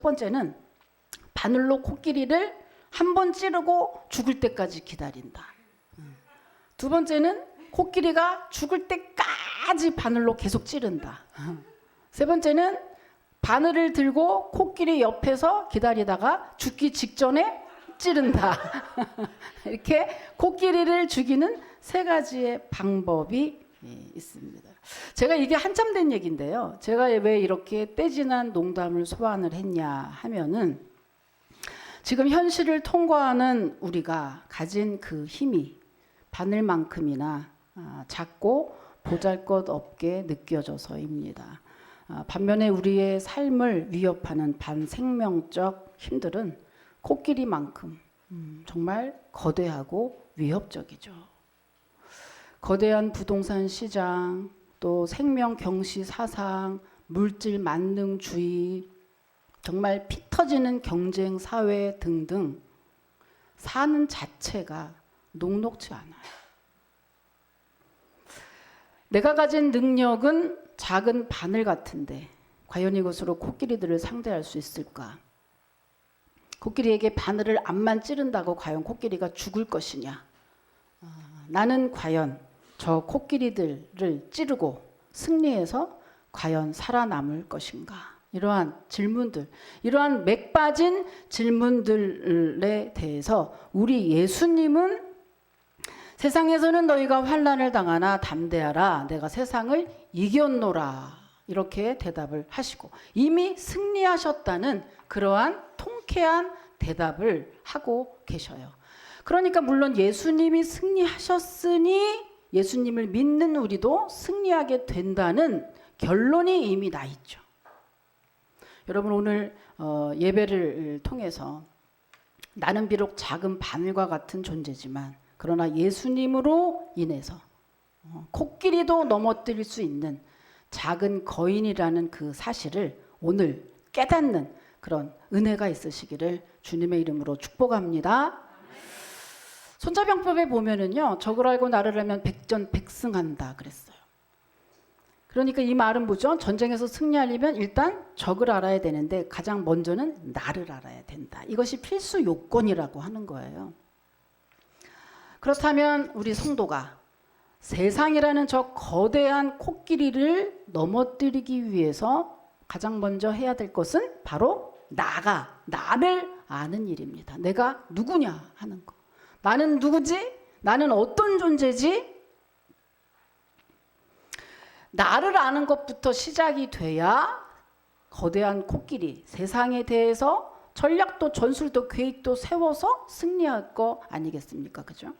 번째는 바늘로 코끼리를 한 번 찌르고 죽을 때까지 기다린다. 두 번째는 코끼리가 죽을 때까지 바늘로 계속 찌른다. 세 번째는 바늘을 들고 코끼리 옆에서 기다리다가 죽기 직전에 찌른다. 이렇게 코끼리를 죽이는 세 가지의 방법이 있습니다. 제가 이게 한참 된 얘기인데요. 제가 왜 이렇게 떼지난 농담을 소환을 했냐 하면은 지금 현실을 통과하는 우리가 가진 그 힘이 바늘만큼이나 작고 보잘것없게 느껴져서입니다. 반면에 우리의 삶을 위협하는 반생명적 힘들은 코끼리만큼 정말 거대하고 위협적이죠. 거대한 부동산 시장, 또 생명 경시 사상, 물질 만능주의, 정말 피 터지는 경쟁 사회 등등 사는 자체가 녹록지 않아요. 내가 가진 능력은 작은 바늘 같은데 과연 이것으로 코끼리들을 상대할 수 있을까? 코끼리에게 바늘을 앞만 찌른다고 과연 코끼리가 죽을 것이냐? 나는 과연 저 코끼리들을 찌르고 승리해서 과연 살아남을 것인가? 이러한 질문들, 이러한 맥 빠진 질문들에 대해서 우리 예수님은 세상에서는 너희가 환난을 당하나 담대하라, 내가 세상을 이겼노라, 이렇게 대답을 하시고 이미 승리하셨다는 그러한 통쾌한 대답을 하고 계셔요. 그러니까 물론 예수님이 승리하셨으니 예수님을 믿는 우리도 승리하게 된다는 결론이 이미 나 있죠. 여러분 오늘 예배를 통해서 나는 비록 작은 바늘과 같은 존재지만 그러나 예수님으로 인해서 코끼리도 넘어뜨릴 수 있는 작은 거인이라는 그 사실을 오늘 깨닫는 그런 은혜가 있으시기를 주님의 이름으로 축복합니다. 손자병법에 보면은요, 적을 알고 나를 알면 백전백승한다 그랬어요. 그러니까 이 말은 뭐죠? 전쟁에서 승리하려면 일단 적을 알아야 되는데 가장 먼저는 나를 알아야 된다. 이것이 필수 요건이라고 하는 거예요. 그렇다면 우리 성도가 세상이라는 저 거대한 코끼리를 넘어뜨리기 위해서 가장 먼저 해야 될 것은 바로 나를 아는 일입니다. 내가 누구냐 하는 거. 나는 누구지? 나는 어떤 존재지? 나를 아는 것부터 시작이 돼야 거대한 코끼리, 세상에 대해서 전략도 전술도 계획도 세워서 승리할 거 아니겠습니까? 그죠?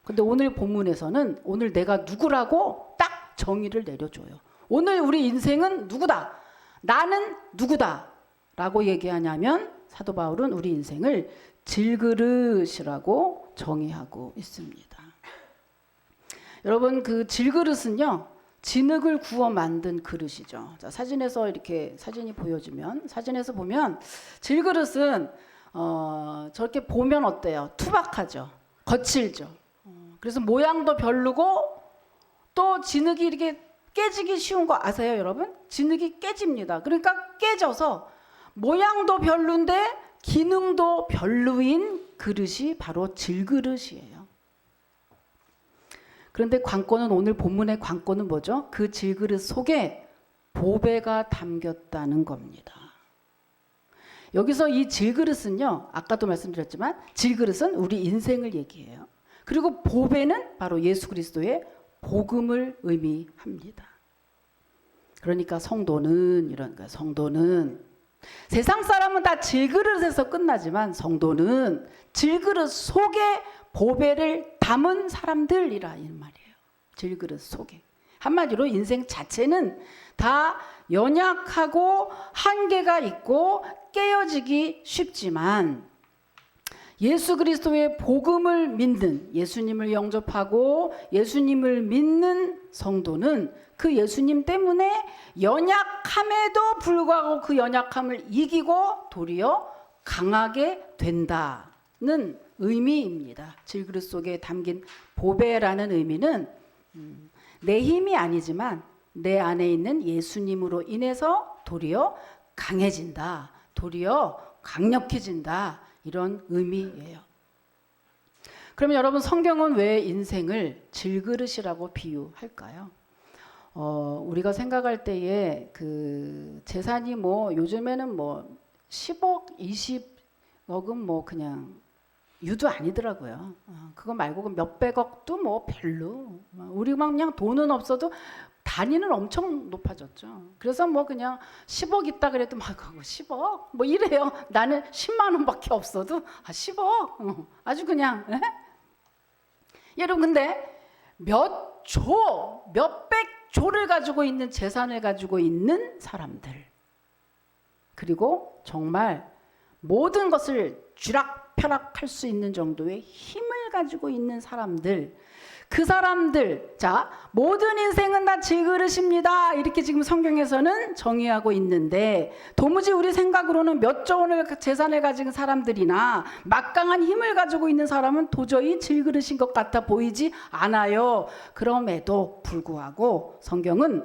근데 오늘 본문에서는 오늘 내가 누구라고 딱 정의를 내려줘요. 오늘 우리 인생은 누구다? 나는 누구다? 라고 얘기하냐면 사도 바울은 우리 인생을 질그릇이라고 정의하고 있습니다. 여러분 그 질그릇은요, 진흙을 구워 만든 그릇이죠. 자, 사진에서 이렇게 사진이 보여주면, 사진에서 보면 질그릇은 저렇게 보면 어때요? 투박하죠. 거칠죠. 그래서 모양도 별로고 또 진흙이 이렇게 깨지기 쉬운 거 아세요, 여러분? 진흙이 깨집니다. 그러니까 깨져서 모양도 별론데 기능도 별로인 그릇이 바로 질그릇이에요. 그런데 관건은, 오늘 본문의 관건은 뭐죠? 그 질그릇 속에 보배가 담겼다는 겁니다. 여기서 이 질그릇은요, 아까도 말씀드렸지만 질그릇은 우리 인생을 얘기해요. 그리고 보배는 바로 예수 그리스도의 복음을 의미합니다. 그러니까 성도는 세상 사람은 다 질그릇에서 끝나지만 성도는 질그릇 속에 보배를 담은 사람들이라 이 말이에요. 질그릇 속에. 한마디로 인생 자체는 다 연약하고 한계가 있고 깨어지기 쉽지만 예수 그리스도의 복음을 믿는, 예수님을 영접하고 예수님을 믿는 성도는 그 예수님 때문에 연약함에도 불구하고 그 연약함을 이기고 도리어 강하게 된다는 의미입니다. 질그릇 속에 담긴 보배라는 의미는 내 힘이 아니지만 내 안에 있는 예수님으로 인해서 도리어 강해진다. 도리어 강력해진다. 이런 의미예요. 그러면 여러분 성경은 왜 인생을 질그릇이라고 비유할까요? 우리가 생각할 때에 그 재산이 뭐 요즘에는 뭐 10억, 20억은 뭐 그냥 유도 아니더라고요. 그거 말고 몇백억도 뭐 별로. 우리 막 그냥 돈은 없어도 단위는 엄청 높아졌죠. 그래서 뭐 그냥 10억 있다 그래도 막 10억 뭐 이래요. 나는 10만 원밖에 없어도 10억 아주 그냥. 에? 여러분 근데 몇백 조를 가지고 있는 재산을 가지고 있는 사람들, 그리고 정말 모든 것을 쥐락펴락할 수 있는 정도의 힘을 가지고 있는 사람들, 그 사람들, 자, 모든 인생은 다 질그릇입니다. 이렇게 지금 성경에서는 정의하고 있는데, 도무지 우리 생각으로는 몇 조 원을 재산을 가진 사람들이나 막강한 힘을 가지고 있는 사람은 도저히 질그릇인 것 같아 보이지 않아요. 그럼에도 불구하고 성경은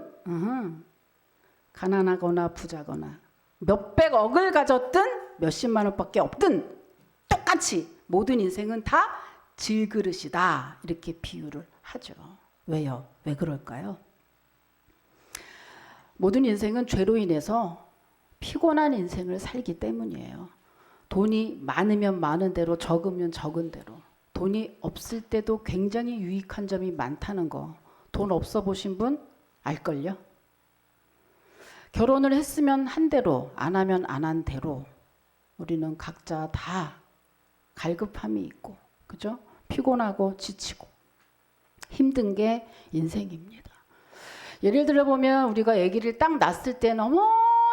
가난하거나 부자거나 몇백억을 가졌든 몇십만 원밖에 없든 똑같이 모든 인생은 다 질그릇이다. 이렇게 비유를 하죠. 왜요? 왜 그럴까요? 모든 인생은 죄로 인해서 피곤한 인생을 살기 때문이에요. 돈이 많으면 많은 대로, 적으면 적은 대로. 돈이 없을 때도 굉장히 유익한 점이 많다는 거. 돈 없어 보신 분 알걸요? 결혼을 했으면 한 대로, 안 하면 안 한 대로 우리는 각자 다 갈급함이 있고, 그죠? 피곤하고 지치고 힘든 게 인생입니다. 예를 들어 보면 우리가 아기를 딱 낳았을 때는 어머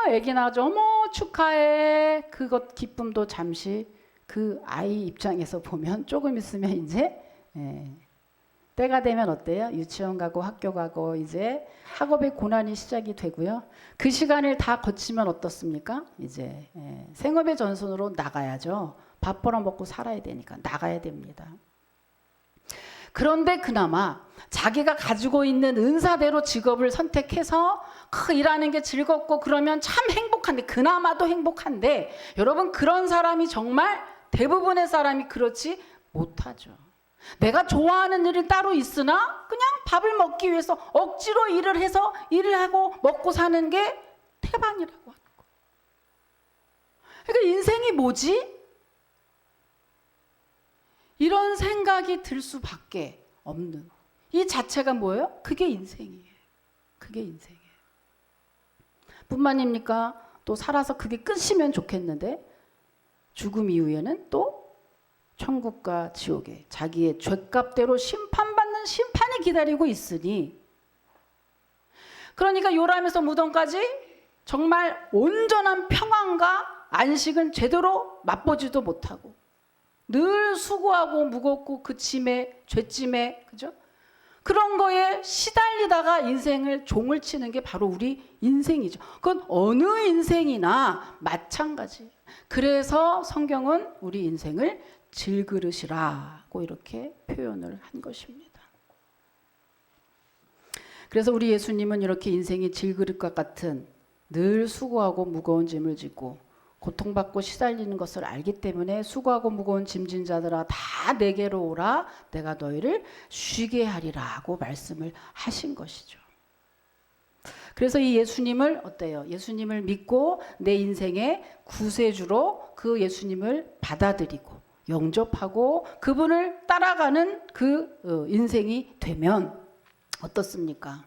아기 낳아줘, 어머 축하해. 그것 기쁨도 잠시, 그 아이 입장에서 보면 조금 있으면 이제 때가 되면 어때요? 유치원 가고 학교 가고 이제 학업의 고난이 시작이 되고요. 그 시간을 다 거치면 어떻습니까? 이제 생업의 전선으로 나가야죠. 밥 벌어 먹고 살아야 되니까 나가야 됩니다. 그런데 그나마 자기가 가지고 있는 은사대로 직업을 선택해서 일하는 게 즐겁고 그러면 참 행복한데, 그나마도 행복한데, 여러분 그런 사람이 정말 대부분의 사람이 그렇지 못하죠. 내가 좋아하는 일이 따로 있으나 그냥 밥을 먹기 위해서 억지로 일을 해서 일을 하고 먹고 사는 게 태반이라고 하는 거. 그러니까 인생이 뭐지? 이런 생각이 들 수밖에 없는, 이 자체가 뭐예요? 그게 인생이에요. 그게 인생이에요. 뿐만입니까? 또 살아서 그게 끝이면 좋겠는데 죽음 이후에는 또 천국과 지옥에 자기의 죄값대로 심판받는 심판이 기다리고 있으니, 그러니까 요람에서 무덤까지 정말 온전한 평안과 안식은 제대로 맛보지도 못하고 늘 수고하고 무겁고 그 짐에, 죄짐에, 그죠? 그런 거에 시달리다가 인생을 종을 치는 게 바로 우리 인생이죠. 그건 어느 인생이나 마찬가지. 그래서 성경은 우리 인생을 질그릇이라고 이렇게 표현을 한 것입니다. 그래서 우리 예수님은 이렇게 인생이 질그릇과 같은 늘 수고하고 무거운 짐을 지고 고통받고 시달리는 것을 알기 때문에 수고하고 무거운 짐진 자들아 다 내게로 오라, 내가 너희를 쉬게 하리라고 말씀을 하신 것이죠. 그래서 이 예수님을 어때요? 예수님을 믿고 내 인생의 구세주로 그 예수님을 받아들이고 영접하고 그분을 따라가는 그 인생이 되면 어떻습니까?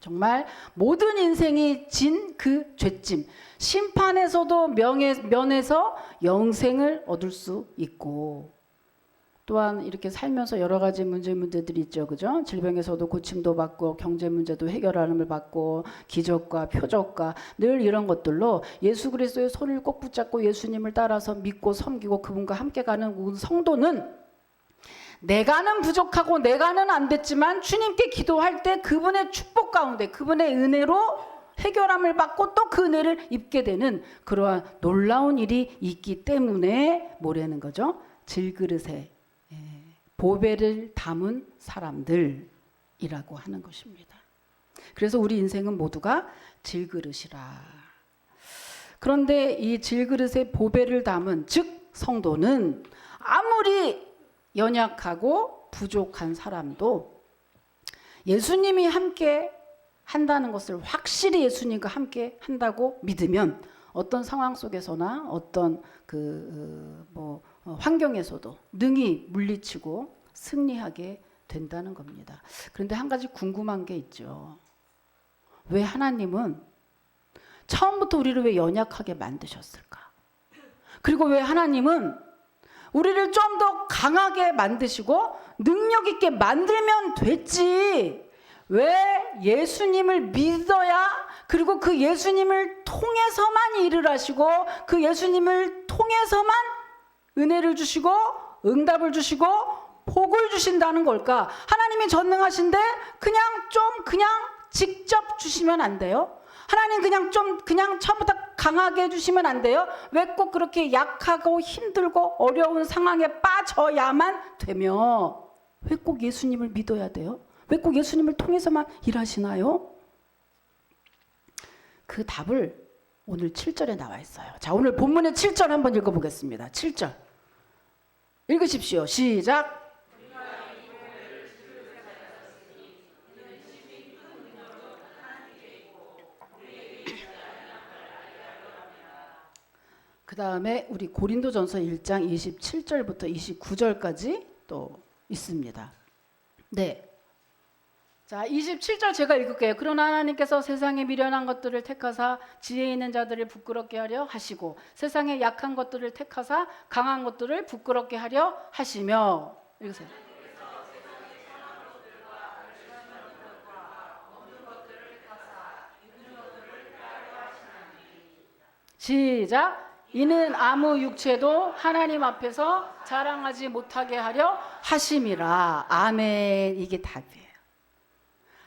정말 모든 인생이 진 그 죄짐, 심판에서도 면에서 영생을 얻을 수 있고, 또한 이렇게 살면서 여러 가지 문제들이 있죠. 그죠? 질병에서도 고침도 받고 경제 문제도 해결함을 받고 기적과 표적과 늘 이런 것들로 예수 그리스도의 손을 꼭 붙잡고 예수님을 따라서 믿고 섬기고 그분과 함께 가는 성도는 내가는 부족하고 내가는 안 됐지만 주님께 기도할 때 그분의 축복 가운데 그분의 은혜로 해결함을 받고 또 그 은혜를 입게 되는 그러한 놀라운 일이 있기 때문에 뭐라는 거죠? 질그릇에 보배를 담은 사람들이라고 하는 것입니다. 그래서 우리 인생은 모두가 질그릇이라. 그런데 이 질그릇에 보배를 담은 즉 성도는 아무리 연약하고 부족한 사람도 예수님이 함께 한다는 것을 확실히 예수님과 함께 한다고 믿으면 어떤 상황 속에서나 어떤 환경에서도 능히 물리치고 승리하게 된다는 겁니다. 그런데 한 가지 궁금한 게 있죠. 왜 하나님은 처음부터 우리를 왜 연약하게 만드셨을까? 그리고 왜 하나님은 우리를 좀 더 강하게 만드시고 능력 있게 만들면 됐지, 왜 예수님을 믿어야, 그리고 그 예수님을 통해서만 일을 하시고 그 예수님을 통해서만 은혜를 주시고 응답을 주시고 복을 주신다는 걸까? 하나님이 전능하신데 그냥 직접 주시면 안 돼요? 하나님 그냥 처음부터 강하게 해주시면 안 돼요? 왜 꼭 그렇게 약하고 힘들고 어려운 상황에 빠져야만 되며 왜 꼭 예수님을 믿어야 돼요? 왜 꼭 예수님을 통해서만 일하시나요? 그 답을 오늘 7절에 나와 있어요. 자, 오늘 본문의 7절 한번 읽어보겠습니다. 7절 읽으십시오. 시작. 그 다음에 우리 고린도전서 1장 27절부터 29절까지 또 있습니다. 네. 자, 27절 제가 읽을게요. 그러나 하나님께서 세상에 미련한 것들을 택하사 지혜 있는 자들을 부끄럽게 하려 하시고 세상에 약한 것들을 택하사 강한 것들을 부끄럽게 하려 하시며. 읽으세요. 시작. 이는 아무 육체도 하나님 앞에서 자랑하지 못하게 하려 하심이라. 아멘. 이게 답이에요.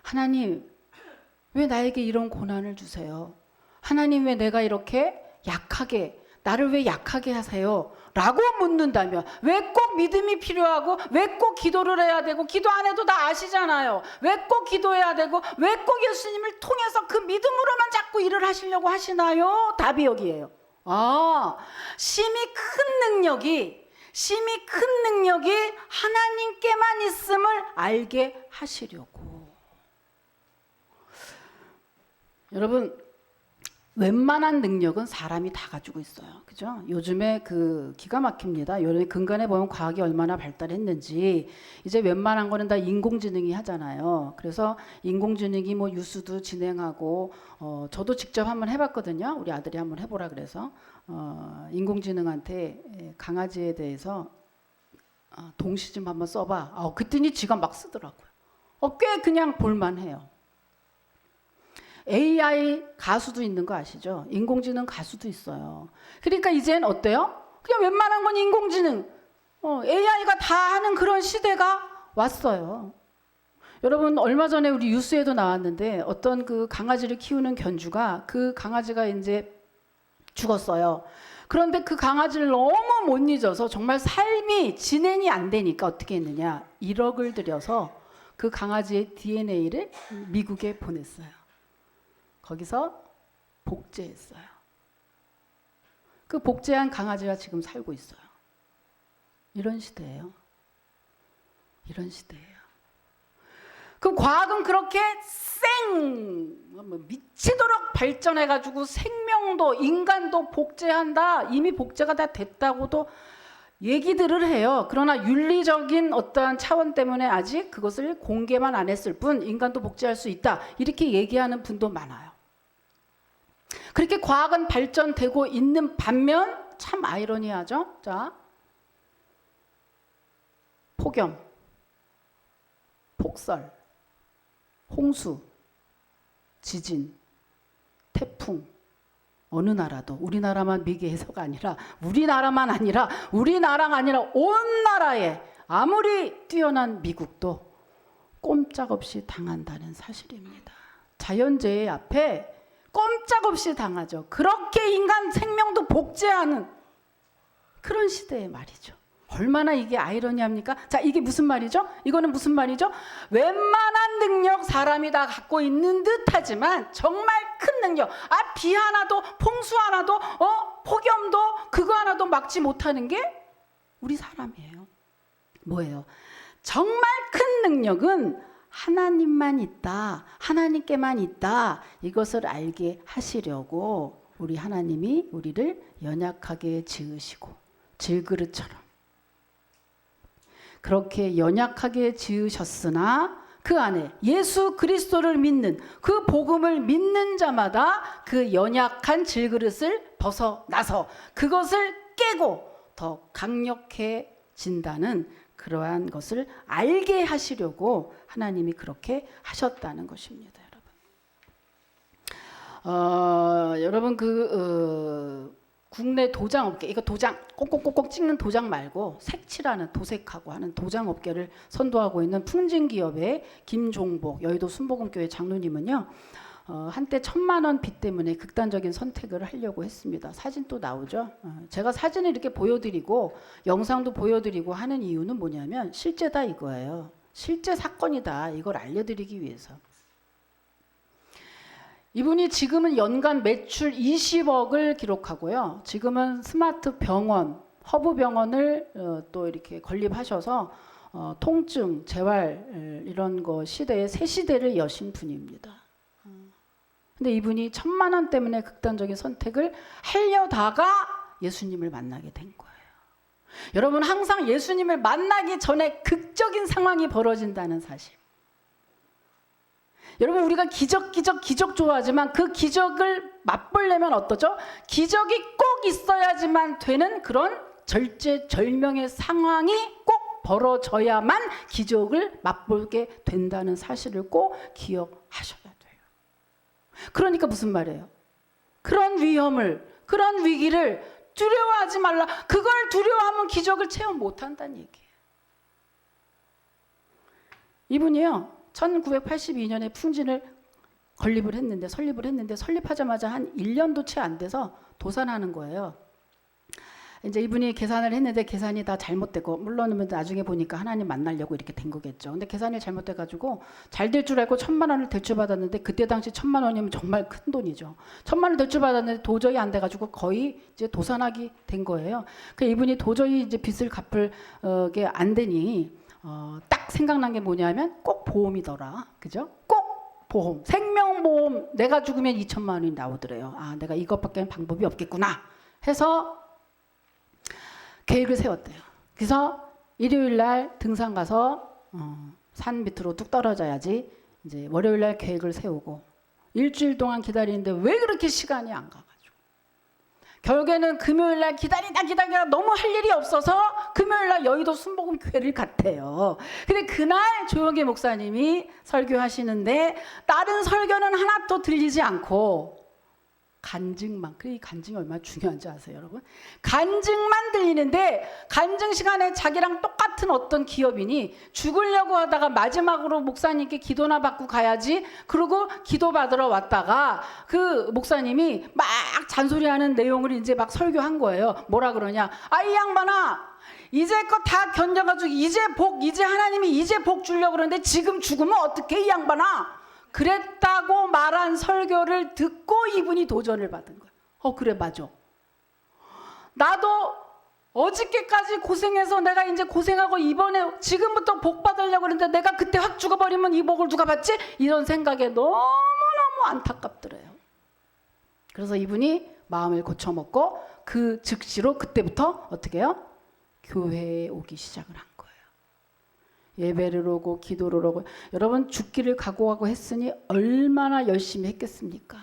하나님, 왜 나에게 이런 고난을 주세요? 하나님, 왜 내가 이렇게 약하게, 나를 왜 약하게 하세요? 라고 묻는다면, 왜 꼭 믿음이 필요하고, 왜 꼭 기도를 해야 되고, 기도 안 해도 다 아시잖아요. 왜 꼭 기도해야 되고, 왜 꼭 예수님을 통해서 그 믿음으로만 자꾸 일을 하시려고 하시나요? 답이 여기에요. 심히 큰 능력이 하나님께만 있음을 알게 하시려고. 여러분, 웬만한 능력은 사람이 다 가지고 있어요. 그죠? 요즘에 기가 막힙니다. 요즘에 근간에 보면 과학이 얼마나 발달했는지 이제 웬만한 거는 다 인공지능이 하잖아요. 그래서 인공지능이 유수도 진행하고 저도 직접 한번 해봤거든요. 우리 아들이 한번 해보라 그래서 인공지능한테 강아지에 대해서 동시 좀 한번 써봐. 그랬더니 지가 막 쓰더라고요. 꽤 그냥 볼만해요. AI 가수도 있는 거 아시죠? 인공지능 가수도 있어요. 그러니까 이젠 어때요? 그냥 웬만한 건 인공지능, AI가 다 하는 그런 시대가 왔어요. 여러분, 얼마 전에 우리 뉴스에도 나왔는데 어떤 그 강아지를 키우는 견주가 그 강아지가 이제 죽었어요. 그런데 그 강아지를 너무 못 잊어서 정말 삶이 진행이 안 되니까 어떻게 했느냐? 1억을 들여서 그 강아지의 DNA를 미국에 보냈어요. 거기서 복제했어요. 그 복제한 강아지가 지금 살고 있어요. 이런 시대예요. 이런 시대예요. 그 과학은 그렇게 미치도록 발전해가지고 생명도 인간도 복제한다. 이미 복제가 다 됐다고도 얘기들을 해요. 그러나 윤리적인 어떠한 차원 때문에 아직 그것을 공개만 안 했을 뿐 인간도 복제할 수 있다. 이렇게 얘기하는 분도 많아요. 그렇게 과학은 발전되고 있는 반면 참 아이러니하죠. 자, 폭염, 폭설, 홍수, 지진, 태풍, 어느 나라도 우리나라만 미개해서가 아니라 우리나라가 아니라 온 나라에 아무리 뛰어난 미국도 꼼짝없이 당한다는 사실입니다. 자연재해 앞에 꼼짝없이 당하죠. 그렇게 인간 생명도 복제하는 그런 시대에 말이죠. 얼마나 이게 아이러니합니까? 자, 이게 무슨 말이죠? 이거는 무슨 말이죠? 웬만한 능력 사람이 다 갖고 있는 듯하지만 정말 큰 능력, 비 하나도, 풍수 하나도, 폭염도 그거 하나도 막지 못하는 게 우리 사람이에요. 뭐예요? 정말 큰 능력은 하나님만 있다, 하나님께만 있다, 이것을 알게 하시려고 우리 하나님이 우리를 연약하게 지으시고 질그릇처럼 그렇게 연약하게 지으셨으나 그 안에 예수 그리스도를 믿는, 그 복음을 믿는 자마다 그 연약한 질그릇을 벗어나서 그것을 깨고 더 강력해진다는 그러한 것을 알게 하시려고 하나님이 그렇게 하셨다는 것입니다. 여러분 국내 도장업계, 이거 도장 꼭꼭꼭꼭 찍는 도장 말고 색칠하는, 도색하고 하는 도장업계를 선도하고 있는 풍진기업의 김종복 여의도 순복음교회 장로님은요, 한때 1,000만 원 빚 때문에 극단적인 선택을 하려고 했습니다. 사진 또 나오죠. 제가 사진을 이렇게 보여드리고 영상도 보여드리고 하는 이유는 뭐냐면 실제다 이거예요. 실제 사건이다, 이걸 알려드리기 위해서. 이분이 지금은 연간 매출 20억을 기록하고요. 지금은 스마트 병원, 허브병원을 또 이렇게 건립하셔서 통증, 재활 이런 거 시대에 새 시대를 여신 분입니다. 근데 이분이 1,000만 원 때문에 극단적인 선택을 하려다가 예수님을 만나게 된 거예요. 여러분, 항상 예수님을 만나기 전에 극적인 상황이 벌어진다는 사실. 여러분, 우리가 기적 좋아하지만 그 기적을 맛보려면 어떠죠? 기적이 꼭 있어야지만 되는 그런 절제절명의 상황이 꼭 벌어져야만 기적을 맛보게 된다는 사실을 꼭 기억하셔야 돼요. 그러니까 무슨 말이에요? 그런 위험을, 그런 위기를 두려워하지 말라. 그걸 두려워하면 기적을 체험 못한다는 얘기예요. 이분이요, 1982년에 풍진을 설립을 했는데 설립하자마자 한 1년도 채 안 돼서 도산하는 거예요. 이제 이분이 계산을 했는데 계산이 다 잘못되고, 물론 나중에 보니까 하나님 만나려고 이렇게 된 거겠죠. 근데 계산이 잘못돼가지고 잘 될 줄 알고 1,000만 원을 대출받았는데, 그때 당시 1,000만 원이면 정말 큰 돈이죠. 1,000만 원을 대출받았는데 도저히 안 돼가지고 거의 이제 도산하게 된 거예요. 그 이분이 도저히 이제 빚을 갚을 게 안 되니 딱 생각난 게 뭐냐면 꼭 보험이더라. 그죠? 꼭 보험, 생명보험. 내가 죽으면 2,000만 원이 나오더래요. 아, 내가 이것밖에 방법이 없겠구나 해서 계획을 세웠대요. 그래서 일요일 날 등산 가서 산 밑으로 뚝 떨어져야지 이제 월요일 날 계획을 세우고 일주일 동안 기다리는데 왜 그렇게 시간이 안 가가지고 결국에는 금요일 날 기다리다 너무 할 일이 없어서 금요일 날 여의도 순복음교회를 갔대요. 근데 그날 조영계 목사님이 설교하시는데 다른 설교는 하나도 들리지 않고 간증만, 이 간증이 얼마나 중요한지 아세요, 여러분? 간증만 들리는데, 간증 시간에 자기랑 똑같은 어떤 기업인이 죽으려고 하다가 마지막으로 목사님께 기도나 받고 가야지, 그러고 기도 받으러 왔다가 그 목사님이 막 잔소리하는 내용을 이제 막 설교한 거예요. 뭐라 그러냐? 아, 이 양반아, 이제껏 다 견뎌가지고 이제 하나님이 이제 복 주려고 그러는데 지금 죽으면 어떡해, 이 양반아? 그랬다고 말한 설교를 듣고 이분이 도전을 받은 거예요. 그래, 맞아. 나도 어저께까지 고생해서 내가 이제 고생하고 이번에 지금부터 복 받으려고 그러는데 내가 그때 확 죽어버리면 이 복을 누가 받지? 이런 생각에 너무너무 안타깝더래요. 그래서 이분이 마음을 고쳐먹고 그 즉시로 그때부터 어떻게 해요? 교회에 오기 시작을 한 거예요. 예배를 오고 기도를 오고. 여러분, 죽기를 각오하고 했으니 얼마나 열심히 했겠습니까?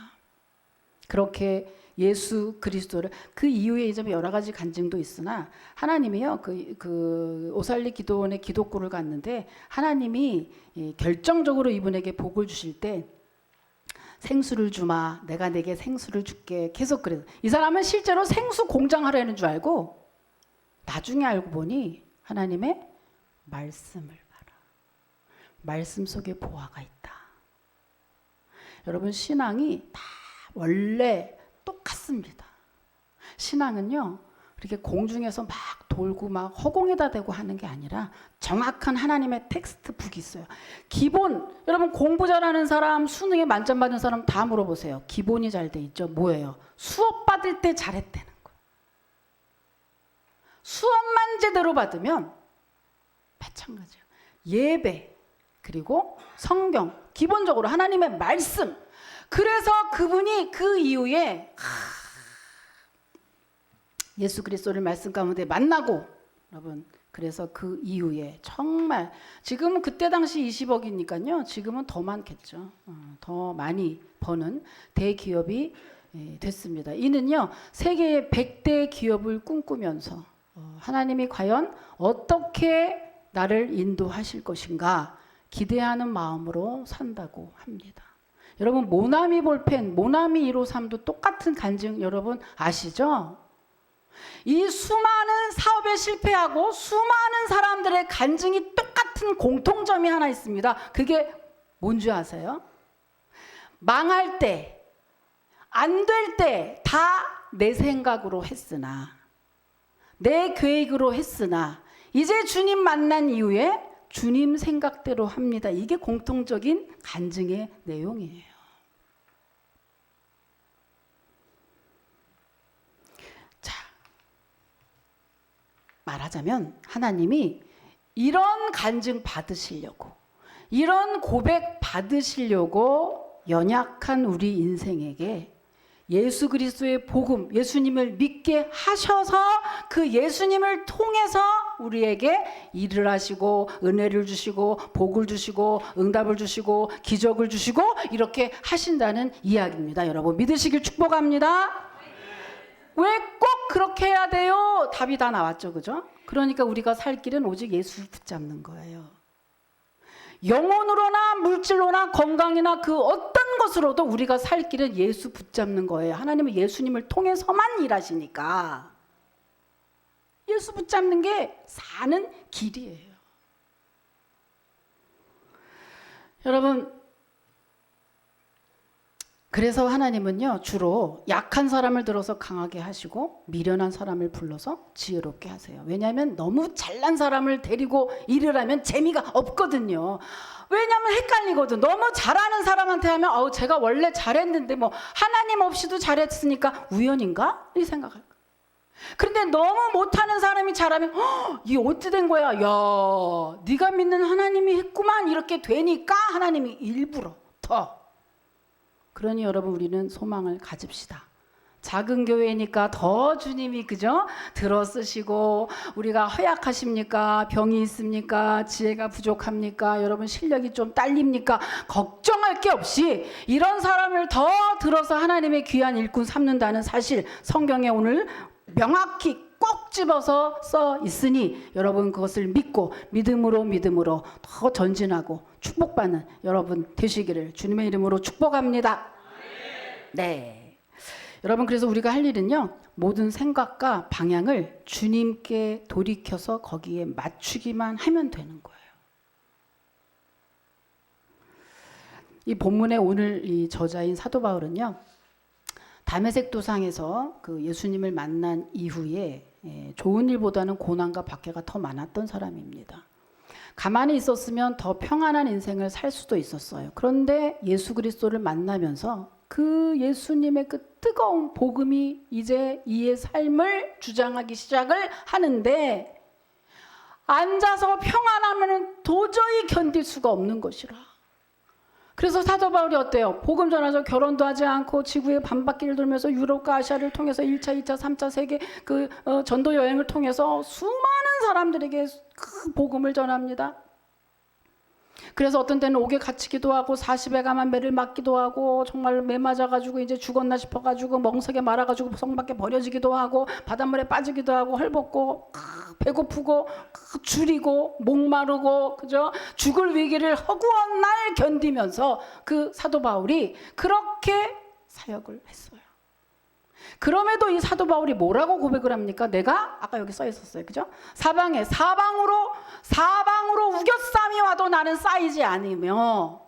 그렇게 예수 그리스도를, 그 이후에 이제 여러 가지 간증도 있으나 하나님이요, 그 오살리 기도원의 기독구를 갔는데 하나님이 결정적으로 이분에게 복을 주실 때 생수를 주마, 내가 내게 생수를 줄게, 계속 그래요. 이 사람은 실제로 생수 공장 하려는 줄 알고 나중에 알고 보니 하나님의 말씀을 봐라. 말씀 속에 보화가 있다. 여러분, 신앙이 다 원래 똑같습니다. 신앙은요, 그렇게 공중에서 막 돌고 막 허공에다 대고 하는 게 아니라 정확한 하나님의 텍스트북이 있어요. 기본, 여러분 공부 잘하는 사람, 수능에 만점 받은 사람 다 물어보세요. 기본이 잘 돼 있죠. 뭐예요? 수업 받을 때 잘했다는 거예요. 수업만 제대로 받으면 마찬가지예요. 예배, 그리고 성경, 기본적으로 하나님의 말씀. 그래서 그분이 그 이후에 예수 그리스도를 말씀 가운데 만나고, 여러분, 그래서 그 이후에 정말 지금은 그때 당시 20억이니까요. 지금은 더 많겠죠. 더 많이 버는 대기업이 됐습니다. 이는요, 세계의 100대 기업을 꿈꾸면서 하나님이 과연 어떻게 나를 인도하실 것인가 기대하는 마음으로 산다고 합니다. 여러분, 모나미 볼펜, 모나미 153도 똑같은 간증 여러분 아시죠? 이 수많은 사업에 실패하고 수많은 사람들의 간증이 똑같은 공통점이 하나 있습니다. 그게 뭔지 아세요? 망할 때, 안 될 때 다 내 생각으로 했으나, 내 계획으로 했으나 이제 주님 만난 이후에 주님 생각대로 합니다. 이게 공통적인 간증의 내용이에요. 자, 말하자면 하나님이 이런 간증 받으시려고, 이런 고백 받으시려고 연약한 우리 인생에게 예수 그리스도의 복음, 예수님을 믿게 하셔서 그 예수님을 통해서 우리에게 일을 하시고 은혜를 주시고 복을 주시고 응답을 주시고 기적을 주시고 이렇게 하신다는 이야기입니다. 여러분 믿으시길 축복합니다. 왜 꼭 그렇게 해야 돼요? 답이 다 나왔죠, 그죠? 그러니까 우리가 살 길은 오직 예수 붙잡는 거예요. 영혼으로나 물질로나 건강이나 그 어떤 것으로도 우리가 살 길은 예수 붙잡는 거예요. 하나님은 예수님을 통해서만 일하시니까 예수 붙잡는 게 사는 길이에요. 여러분, 그래서 하나님은요, 주로 약한 사람을 들어서 강하게 하시고 미련한 사람을 불러서 지혜롭게 하세요. 왜냐하면 너무 잘난 사람을 데리고 일을 하면 재미가 없거든요. 왜냐하면 헷갈리거든. 너무 잘하는 사람한테 하면 제가 원래 잘했는데 뭐 하나님 없이도 잘했으니까 우연인가? 이 생각할 거예요. 그런데 너무 못하는 사람이 잘하면 이게 어찌 된 거야? 야, 네가 믿는 하나님이 했구만. 이렇게 되니까 하나님이 일부러 더. 그러니 여러분 우리는 소망을 가집시다. 작은 교회니까 더 주님이 그죠? 들어쓰시고 우리가 허약하십니까? 병이 있습니까? 지혜가 부족합니까? 여러분 실력이 좀 딸립니까? 걱정할 게 없이 이런 사람을 더 들어서 하나님의 귀한 일꾼 삼는다는 사실 성경에 오늘 명확히 꼭 집어서 써 있으니 여러분 그것을 믿고 믿음으로 더 전진하고 축복받는 여러분 되시기를 주님의 이름으로 축복합니다. 네. 여러분 그래서 우리가 할 일은요, 모든 생각과 방향을 주님께 돌이켜서 거기에 맞추기만 하면 되는 거예요. 이 본문의 오늘 이 저자인 사도 바울은요, 다메섹 도상에서 그 예수님을 만난 이후에 좋은 일보다는 고난과 박해가 더 많았던 사람입니다. 가만히 있었으면 더 평안한 인생을 살 수도 있었어요. 그런데 예수 그리스도를 만나면서 그 예수님의 그 뜨거운 복음이 이제 이의 삶을 주장하기 시작을 하는데 앉아서 평안하면 도저히 견딜 수가 없는 것이라. 그래서 사도 바울이 어때요? 복음 전하죠. 결혼도 하지 않고 지구의 반바퀴를 돌면서 유럽과 아시아를 통해서 1차, 2차, 3차 세계 그 전도 여행을 통해서 수많은 사람들에게 그 복음을 전합니다. 그래서 어떤 때는 옥에 갇히기도 하고 40에 가만 매를 맞기도 하고 정말 매 맞아가지고 이제 죽었나 싶어가지고 멍석에 말아가지고 성 밖에 버려지기도 하고 바닷물에 빠지기도 하고 헐벗고 배고프고 줄이고 목마르고 그죠? 죽을 위기를 허구한 날 견디면서 그 사도 바울이 그렇게 사역을 했어요. 그럼에도 이 사도 바울이 뭐라고 고백을 합니까? 내가 아까 여기 써 있었어요, 그죠? 사방으로 우겨쌈이 와도 나는 쌓이지 않으며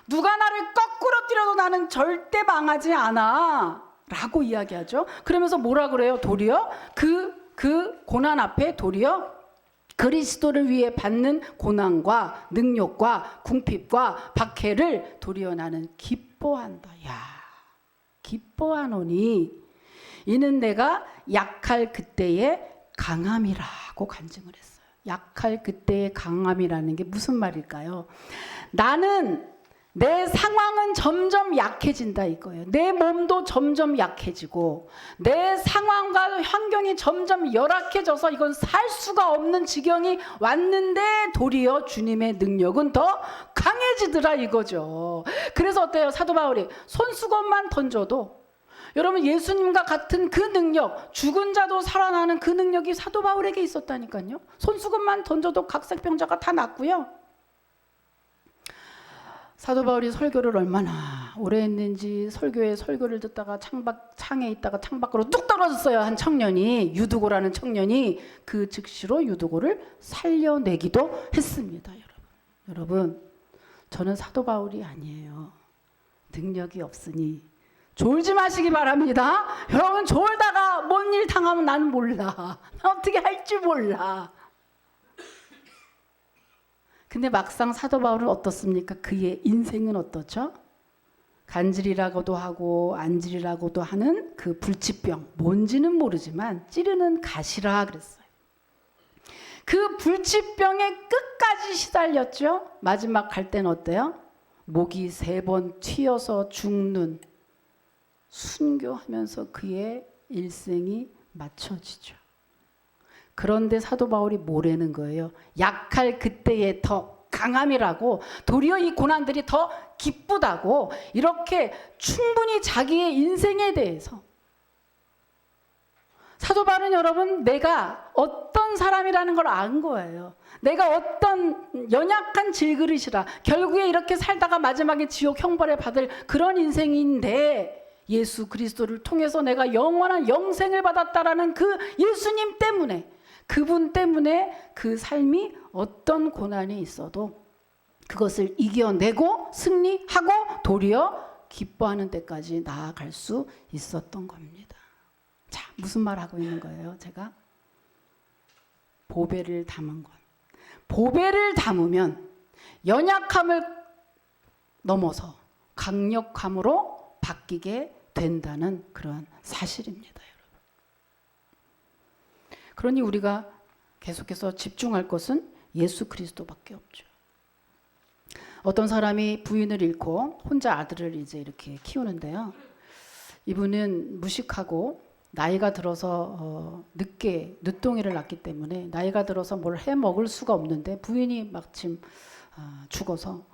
누가 나를 거꾸로 뛰려도 나는 절대 망하지 않아 라고 이야기하죠. 그러면서 뭐라 그래요? 도리어 그 고난 앞에 도리어 그리스도를 위해 받는 고난과 능욕과 궁핍과 박해를 도리어 나는 기뻐한다. 야, 기뻐하노니 이는 내가 약할 그때의 강함이라고 간증을 했어요. 약할 그때의 강함이라는 게 무슨 말일까요? 나는 내 상황은 점점 약해진다 이거예요. 내 몸도 점점 약해지고 내 상황과 환경이 점점 열악해져서 이건 살 수가 없는 지경이 왔는데 도리어 주님의 능력은 더 강해지더라 이거죠. 그래서 어때요? 사도 바울이 손수건만 던져도 여러분 예수님과 같은 그 능력, 죽은 자도 살아나는 그 능력이 사도 바울에게 있었다니까요. 손수건만 던져도 각색병자가 다 낫고요. 사도 바울이 설교를 얼마나 오래 했는지 설교에 설교를 듣다가 창에 있다가 창밖으로 뚝 떨어졌어요. 한 청년이, 유두고라는 청년이 그 즉시로 유두고를 살려내기도 했습니다. 여러분 저는 사도 바울이 아니에요. 능력이 없으니 졸지 마시기 바랍니다. 여러분 졸다가 뭔 일 당하면 나는 몰라. 나 어떻게 할지 몰라. 근데 막상 사도 바울은 어떻습니까? 그의 인생은 어떻죠? 간질이라고도 하고 안질이라고도 하는 그 불치병, 뭔지는 모르지만 찌르는 가시라 그랬어요. 그 불치병에 끝까지 시달렸죠. 마지막 갈 때는 어때요? 목이 3번 튀어서 죽는, 순교하면서 그의 일생이 마쳐지죠. 그런데 사도 바울이 뭐라는 거예요? 약할 그때의 더 강함이라고, 도리어 이 고난들이 더 기쁘다고, 이렇게 충분히 자기의 인생에 대해서 사도 바울은 여러분 내가 어떤 사람이라는 걸 안 거예요. 내가 어떤 연약한 질그릇이라 결국에 이렇게 살다가 마지막에 지옥 형벌을 받을 그런 인생인데 예수 그리스도를 통해서 내가 영원한 영생을 받았다라는 그 예수님 때문에, 그분 때문에 그 삶이 어떤 고난이 있어도 그것을 이겨내고 승리하고 도리어 기뻐하는 데까지 나아갈 수 있었던 겁니다. 자, 무슨 말 하고 있는 거예요? 제가 보배를 담은 것. 보배를 담으면 연약함을 넘어서 강력함으로 바뀌게 된다는 그런 사실입니다. 그러니 우리가 계속해서 집중할 것은 예수 그리스도밖에 없죠. 어떤 사람이 부인을 잃고 혼자 아들을 이제 이렇게 키우는데요. 이분은 무식하고 나이가 들어서 늦둥이를 낳기 때문에 나이가 들어서 뭘 해 먹을 수가 없는데 부인이 마침 죽어서,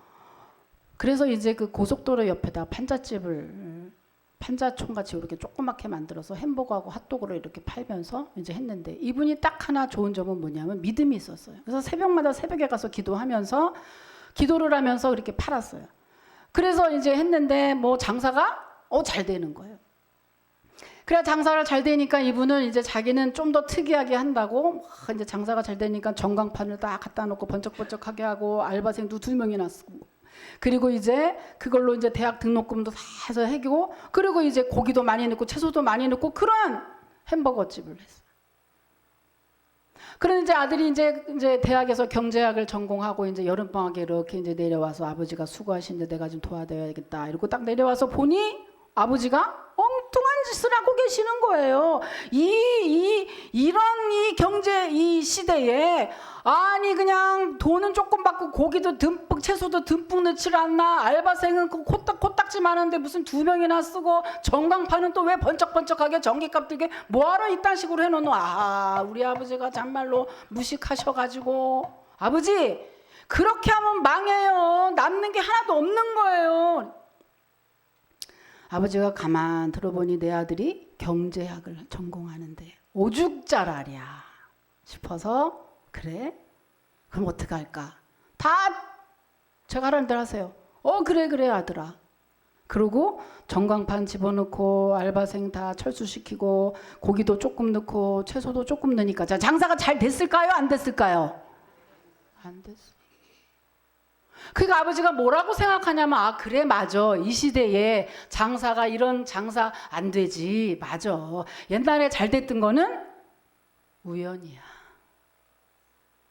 그래서 이제 그 고속도로 옆에다 판자촌같이 이렇게 조그맣게 만들어서 햄버거하고 핫도그를 이렇게 팔면서 이제 했는데, 이분이 딱 하나 좋은 점은 뭐냐면 믿음이 있었어요. 그래서 새벽마다 새벽에 가서 기도를 하면서 이렇게 팔았어요. 그래서 이제 했는데 뭐 장사가 잘 되는 거예요. 그래 장사가 잘 되니까 이분은 이제 자기는 좀 더 특이하게 한다고 이제 장사가 잘 되니까 전광판을 딱 갖다 놓고 번쩍번쩍하게 하고 알바생도 2명이나 쓰고, 그리고 이제 그걸로 이제 대학 등록금도 다 해서 해기고, 그리고 이제 고기도 많이 넣고 채소도 많이 넣고 그런 햄버거 집을 했어요. 그런데 이제 아들이 이제 대학에서 경제학을 전공하고 이제 여름방학에 이렇게 이제 내려와서 아버지가 수고하시는데 내가 좀 도와드려야겠다 이러고 딱 내려와서 보니 아버지가 엉뚱한 짓을 하고 계시는 거예요. 이런 경제 이 시대에 아니 그냥 돈은 조금 받고 고기도 듬뿍 채소도 듬뿍 넣질 않나, 알바생은 그 코딱지 많은데 무슨 2명이나 쓰고 전광판은 또 왜 번쩍번쩍하게 전기값 들게 뭐하러 이딴 식으로 해놓노. 우리 아버지가 정말로 무식하셔가지고, 아버지 그렇게 하면 망해요. 남는 게 하나도 없는 거예요. 아버지가 가만 들어보니 내 아들이 경제학을 전공하는데 오죽자라랴 싶어서, 그래? 그럼 어떻게 할까? 다 제가 하라는 대로 하세요. 그래 아들아. 그러고 전광판 집어넣고 알바생 다 철수시키고 고기도 조금 넣고 채소도 조금 넣으니까 자, 장사가 잘 됐을까요? 안 됐을까요? 안 됐어요. 그러니까 아버지가 뭐라고 생각하냐면 그래 맞아, 이 시대에 장사가 이런 장사 안 되지, 맞아. 옛날에 잘 됐던 거는 우연이야.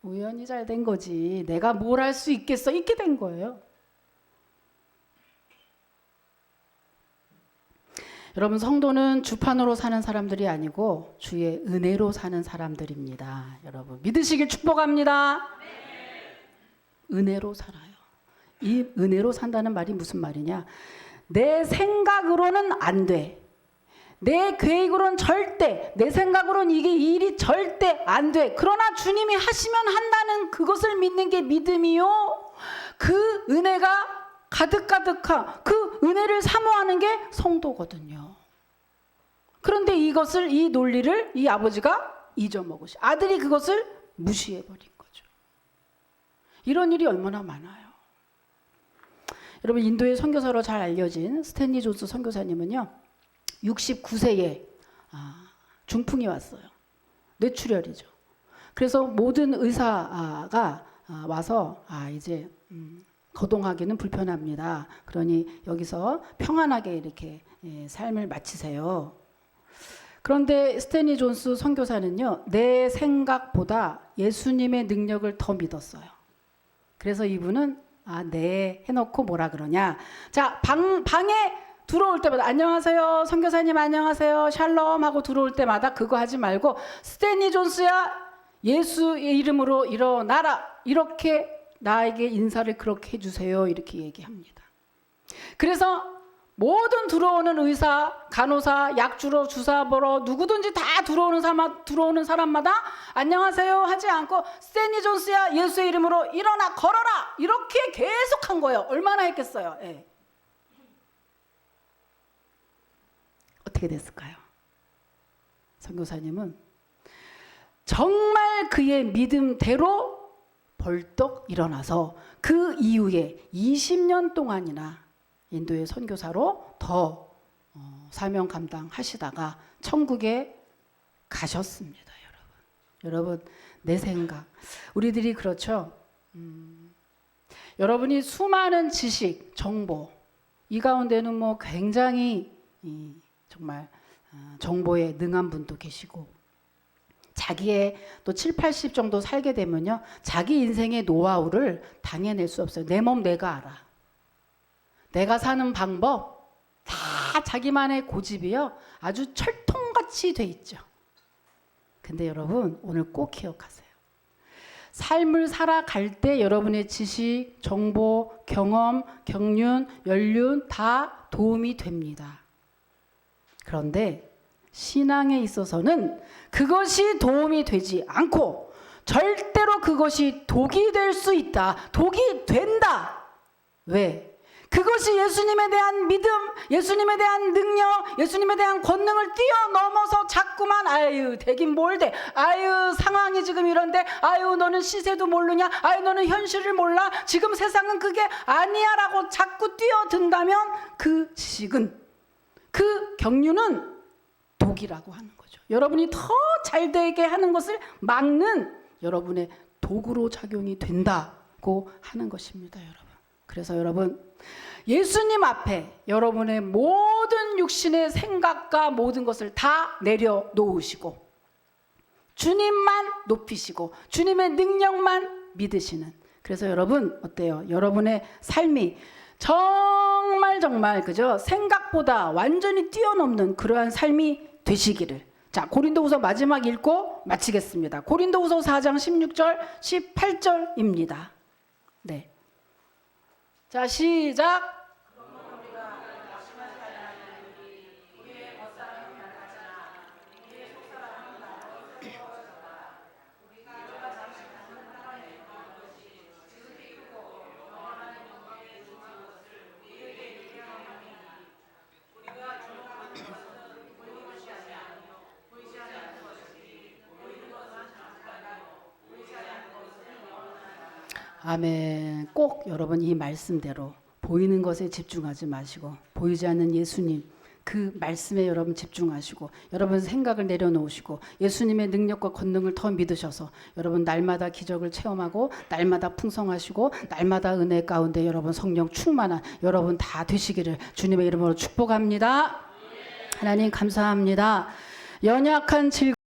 우연히 잘 된 거지. 내가 뭘 할 수 있겠어? 있게 된 거예요. 여러분, 성도는 주판으로 사는 사람들이 아니고 주의 은혜로 사는 사람들입니다. 여러분, 믿으시길 축복합니다. 은혜로 살아요. 이 은혜로 산다는 말이 무슨 말이냐? 내 생각으로는 안 돼. 내 계획으로는 절대, 내 생각으로는 이게 일이 절대 안 돼. 그러나 주님이 하시면 한다는 그것을 믿는 게 믿음이요. 그 은혜가 가득가득한 그 은혜를 사모하는 게 성도거든요. 그런데 이것을, 이 논리를 이 아버지가 잊어먹으시, 아들이 그것을 무시해버린 거죠. 이런 일이 얼마나 많아요. 여러분, 인도의 선교사로 잘 알려진 스탠리 존스 선교사님은요, 69세에 중풍이 왔어요. 뇌출혈이죠. 그래서 모든 의사가 와서 이제 거동하기는 불편합니다. 그러니 여기서 평안하게 이렇게 삶을 마치세요. 그런데 스탠리 존스 선교사는요, 내 생각보다 예수님의 능력을 더 믿었어요. 그래서 이분은 네 해놓고 뭐라 그러냐. 자, 방에 들어올 때마다 안녕하세요 선교사님, 안녕하세요 샬롬 하고 들어올 때마다 그거 하지 말고 스탠리 존스야, 예수의 이름으로 일어나라, 이렇게 나에게 인사를 그렇게 해주세요, 이렇게 얘기합니다. 그래서 모든 들어오는 의사, 간호사, 약주로, 주사 보러 누구든지 다 들어오는 사람마다 안녕하세요 하지 않고 스탠리 존스야, 예수의 이름으로 일어나 걸어라, 이렇게 계속 한 거예요. 얼마나 했겠어요. 예. 어떻게 됐을까요? 선교사님은 정말 그의 믿음대로 벌떡 일어나서 그 이후에 20년 동안이나 인도의 선교사로 더 사명 감당하시다가 천국에 가셨습니다. 여러분, 내 생각, 우리들이 그렇죠. 여러분이 수많은 지식, 정보, 이 가운데는 뭐 굉장히 정말 정보에 능한 분도 계시고, 자기의 또 7, 80 정도 살게 되면요, 자기 인생의 노하우를 당해낼 수 없어요. 내 몸 내가 알아. 내가 사는 방법 다 자기만의 고집이요, 아주 철통같이 돼 있죠. 근데 여러분, 오늘 꼭 기억하세요. 삶을 살아갈 때 여러분의 지식, 정보, 경험, 경륜, 연륜 다 도움이 됩니다. 그런데 신앙에 있어서는 그것이 도움이 되지 않고 절대로 그것이 독이 될 수 있다. 독이 된다. 왜? 그것이 예수님에 대한 믿음, 예수님에 대한 능력, 예수님에 대한 권능을 뛰어넘어서 자꾸만 되긴 뭘 돼. 상황이 지금 이런데, 너는 시세도 모르냐, 너는 현실을 몰라, 지금 세상은 그게 아니야 라고 자꾸 뛰어든다면 그 지식은, 그 경륜은 독이라고 하는 거죠. 여러분이 더 잘 되게 하는 것을 막는 여러분의 도구로 작용이 된다고 하는 것입니다. 여러분. 그래서 여러분, 예수님 앞에 여러분의 모든 육신의 생각과 모든 것을 다 내려놓으시고 주님만 높이시고 주님의 능력만 믿으시는, 그래서 여러분 어때요? 여러분의 삶이 정말 그죠? 생각보다 완전히 뛰어넘는 그러한 삶이 되시기를. 자, 고린도후서 마지막 읽고 마치겠습니다. 고린도후서 4장 16절 18절입니다. 네. 자, 시작. 아멘. 꼭 여러분 이 말씀대로 보이는 것에 집중하지 마시고 보이지 않는 예수님, 그 말씀에 여러분 집중하시고 여러분 생각을 내려놓으시고 예수님의 능력과 권능을 더 믿으셔서 여러분 날마다 기적을 체험하고 날마다 풍성하시고 날마다 은혜 가운데 여러분 성령 충만한 여러분 다 되시기를 주님의 이름으로 축복합니다. 하나님 감사합니다. 연약한